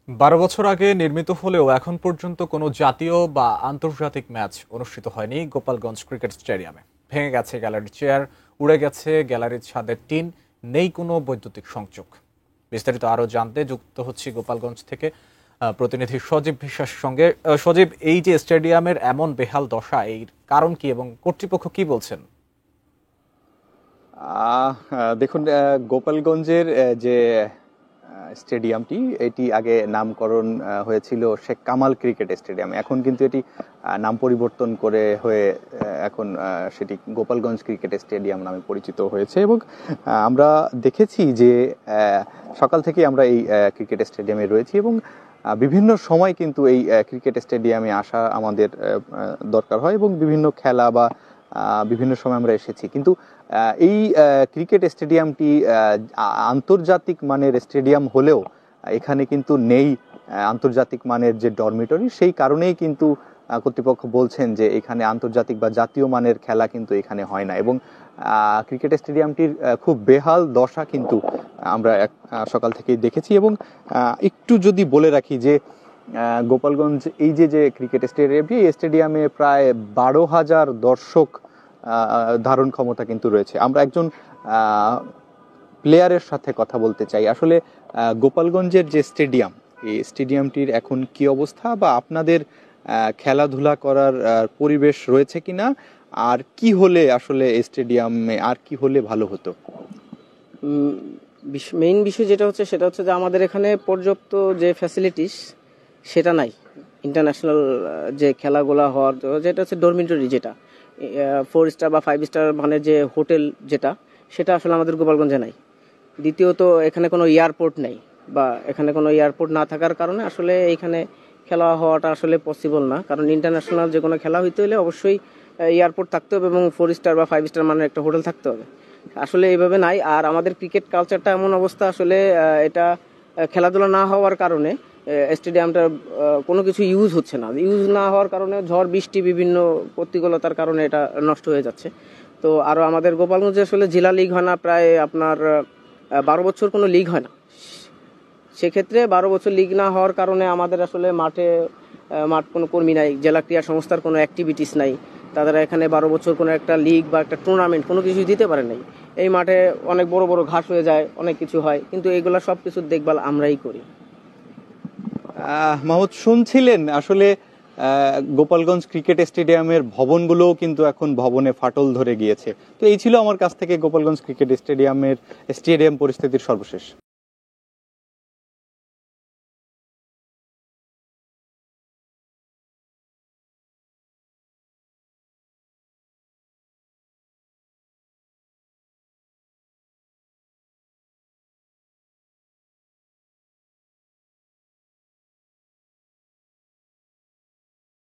12 বছর আগে নির্মিত হলেও এখন পর্যন্ত কোনো জাতীয় বা আন্তর্জাতিক ম্যাচ অনুষ্ঠিত হয়নি গোপালগঞ্জ ক্রিকেট স্টেডিয়ামে। ভেঙে গেছে গ্যালারির চেয়ার, উড়ে গেছে গ্যালারির ছাদের টিন, নেই কোনো বৈদ্যুতিক সংযোগ। বিস্তারিত আরও জানতে যুক্ত হচ্ছি গোপালগঞ্জ থেকে প্রতিনিধি সজীব বিশ্বাসের সঙ্গে। সজীব, এই যে স্টেডিয়ামের এমন বেহাল দশা, এর কারণ কি এবং কর্তৃপক্ষ কি বলছেন? দেখুন, গোপালগঞ্জের যে স্টেডিয়ামটি, এটি আগে নামকরণ হয়েছিল শেখ কামাল ক্রিকেট স্টেডিয়াম। এখন কিন্তু এটি নাম পরিবর্তন করে হয়ে এখন সেটি গোপালগঞ্জ ক্রিকেট স্টেডিয়াম নামে পরিচিত হয়েছে। এবং আমরা দেখেছি যে সকাল থেকে আমরা এই ক্রিকেট স্টেডিয়ামে রয়েছি এবং বিভিন্ন সময় কিন্তু এই ক্রিকেট স্টেডিয়ামে আসা আমাদের দরকার হয় এবং বিভিন্ন খেলা বা বিভিন্ন সময় আমরা এসেছি। কিন্তু এই ক্রিকেট স্টেডিয়ামটি আন্তর্জাতিক মানের স্টেডিয়াম হলেও এখানে কিন্তু নেই আন্তর্জাতিক মানের যে ডরমিটরি। সেই কারণেই কিন্তু কর্তৃপক্ষ বলছেন যে এখানে আন্তর্জাতিক বা জাতীয় মানের খেলা কিন্তু এখানে হয় না। এবং ক্রিকেট স্টেডিয়ামটির খুব বেহাল দশা কিন্তু আমরা সকাল থেকেই দেখেছি। এবং একটু যদি বলে রাখি যে গোপালগঞ্জ এই যে ক্রিকেট স্টেডিয়ামটি, এই স্টেডিয়ামে প্রায় 12,000 দর্শক ধারণ ক্ষমতা কিন্তু রয়েছে। আমরা একজন প্লেয়ারের সাথে কথা বলতে চাই। আসলে গোপালগঞ্জের যে স্টেডিয়াম, এই স্টেডিয়ামটির এখন কি অবস্থা, বা আপনাদের খেলাধুলা করার পরিবেশ রয়েছে কিনা, আর কি হলে আসলে স্টেডিয়ামে আর কি হলে ভালো হতো? মেইন বিষয় যেটা হচ্ছে সেটা হচ্ছে যে আমাদের এখানে পর্যাপ্ত যে ফ্যাসিলিটিস সেটা নাই। ইন্টারন্যাশনাল যে খেলাগুলো হওয়ার যেটা হচ্ছে ডরমিটরি, যেটা 4 স্টার বা 5 স্টার মানে যে হোটেল, যেটা সেটা আসলে আমাদের গোপালগঞ্জে নাই। দ্বিতীয়ত এখানে কোনো এয়ারপোর্ট নেই, বা এখানে কোনো এয়ারপোর্ট না থাকার কারণে আসলে এইখানে খেলা হওয়াটা আসলে পসিবল না। কারণ ইন্টারন্যাশনাল যে কোনো খেলা হইতে হলে অবশ্যই এয়ারপোর্ট থাকতে হবে এবং 4 স্টার বা 5 স্টার মানের একটা হোটেল থাকতে হবে। আসলে এইভাবে নাই। আর আমাদের ক্রিকেট কালচারটা এমন অবস্থা, আসলে এটা খেলাধুলা না হওয়ার কারণে স্টেডিয়ামটার কোনো কিছু ইউজ হচ্ছে না। ইউজ না হওয়ার কারণে ঝড় বৃষ্টি বিভিন্ন প্রতিকূলতার কারণে এটা নষ্ট হয়ে যাচ্ছে। তো আরও আমাদের গোপালগঞ্জে আসলে জেলা লিগ হয় না, প্রায় আপনার 12 বছর কোনো লিগ হয় না। সেক্ষেত্রে 12 বছর লিগ না হওয়ার কারণে আমাদের আসলে মাঠ কোনো কর্মী নাই, জেলা ক্রীড়া সংস্থার কোনো অ্যাক্টিভিটিস নাই। তারা এখানে 12 বছর কোনো একটা লিগ বা একটা টুর্নামেন্ট কোনো কিছু দিতে পারে নাই। এই মাঠে অনেক বড় বড় ঘাস হয়ে যায়, অনেক কিছু হয়, কিন্তু এইগুলা সব কিছুর দেখভাল আমরাই করি। মাহমুদ, শুনছিলেন আসলে গোপালগঞ্জ ক্রিকেট স্টেডিয়ামের ভবনগুলোও কিন্তু এখন ভবনে ফাটল ধরে গিয়েছে। তো এই ছিল আমার কাছ থেকে গোপালগঞ্জ ক্রিকেট স্টেডিয়াম পরিস্থিতির সর্বশেষ।